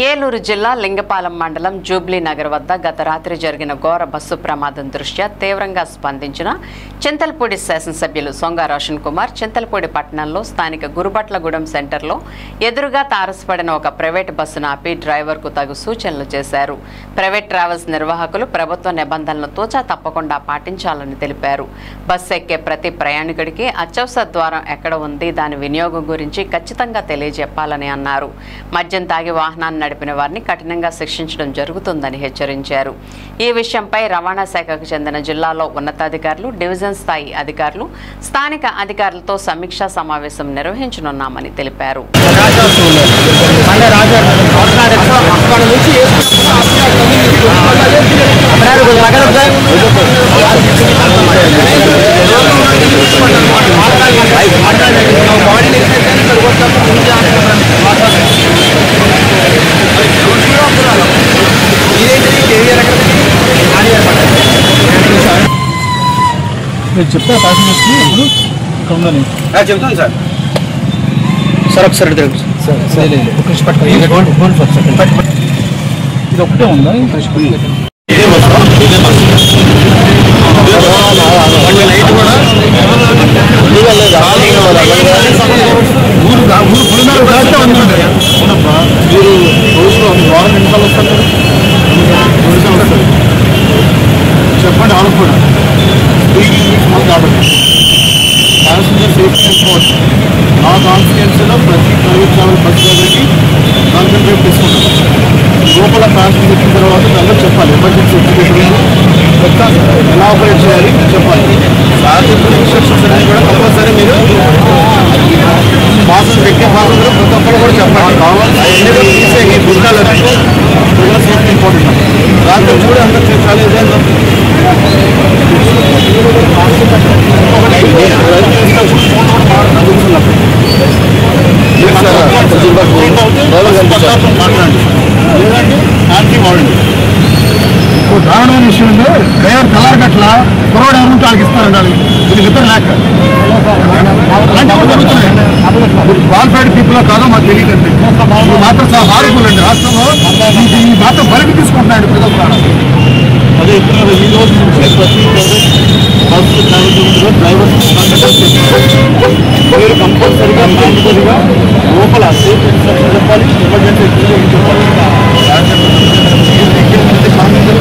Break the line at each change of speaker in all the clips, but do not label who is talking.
ఏలూరు జిల్లా లింగపాలెం మండలం జూబ్లీ నగర్ వద్ద గత రాత్రి జరిగిన ఘోర బస్సు ప్రమాదం దృష్ట్యా తీవ్రంగా స్పందించిన చింతలపూడి శాసనసభ్యులు సొంగ రోషన్ కుమార్ చింతలపూడి పట్టణంలో స్థానిక గురుబట్లగూడెం సెంటర్లో ఎదురుగా తారసపడిన ఒక ప్రైవేట్ బస్సును ఆపి డ్రైవర్కు తగు సూచనలు చేశారు. ప్రైవేట్ ట్రావెల్స్ నిర్వాహకులు ప్రభుత్వ నిబంధనలను తూచా తప్పకుండా పాటించాలని తెలిపారు. బస్సు ఎక్కే ప్రతి ప్రయాణికుడికి అత్యవసర ద్వారం ఎక్కడ ఉంది, దాని వినియోగం గురించి ఖచ్చితంగా తెలియజెప్పాలని అన్నారు. మద్యం తాగి వాహనాన్ని నడిపిన వారిని కఠినంగా శిక్షించడం జరుగుతుందని హెచ్చరించారు. ఈ విషయంపై రవాణా శాఖకు చెందిన జిల్లాలో ఉన్నతాధికారులు, డివిజన్ స్థాయి అధికారులు, స్థానిక అధికారులతో సమీక్షా సమావేశం నిర్వహించనున్నామని తెలిపారు.
చెప్తా చెప్తాను సార్
సార్ ఒకసారి
ఇది ఒకటే ఉందా చెప్పండి వాళ్ళకు కూడా కాబట్టి ప్యాసింజర్ సేఫ్టీ అండ్ స్పోర్ట్స్ ఆ కాన్స్టిట్యున్సీలో ప్రతి ప్రైవేట్ ట్రావెల్ బస్ డ్రైవర్కి కాన్సన్ట్రేట్ తీసుకుంటాం. లోపల ప్యాసింజర్ వచ్చిన తర్వాత దాంట్లో చెప్పాలి ఎమర్జెన్సీ ఎడ్యుకేషన్ ఎలా ఆపరేట్ చేయాలి చెప్పాలి. సార్ చెప్పిన ఇన్స్ట్రక్షన్స్ అనేది కూడా కంపల్సరీ మీరు పాసెంజర్ ఎక్కే పాసెంజర్ ప్రతి ఒక్కరు కూడా చెప్పాలి. కావాలి తీసేయండి గుర్తాలు సేఫ్టీ ఇంపార్టెంట్. రాత్రి కూడా అందరూ చేయాలి. దారుణమైన విషయం ఉంది. డ్రైవర్ కలర్ గట్ల కురవాడు ఎవరు ఆగిస్తారండి. దీనికి ఇద్దరు లేక క్వాలిఫైడ్ పీపుల్ కాదో మాకు తెలియదండి. మాత్రం హార్బుల్ అండి. రాష్ట్రంలో ఈ మాత్రం బయటకు తీసుకుంటున్నాడు ప్రజలు కూడా. అదే ఈ రోజు నుంచి ప్రతి బస్సు డ్రైవర్స్ మీరు కంపల్సరీగా మ్యాండటరీగా లోపల సేఫ్ ఇన్స్ట్రక్షన్ చెప్పాలి. ఎమర్జెన్సీ చెప్పాలి.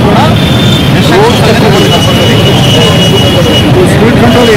కూడా స్పీడ్ కంట్రోల్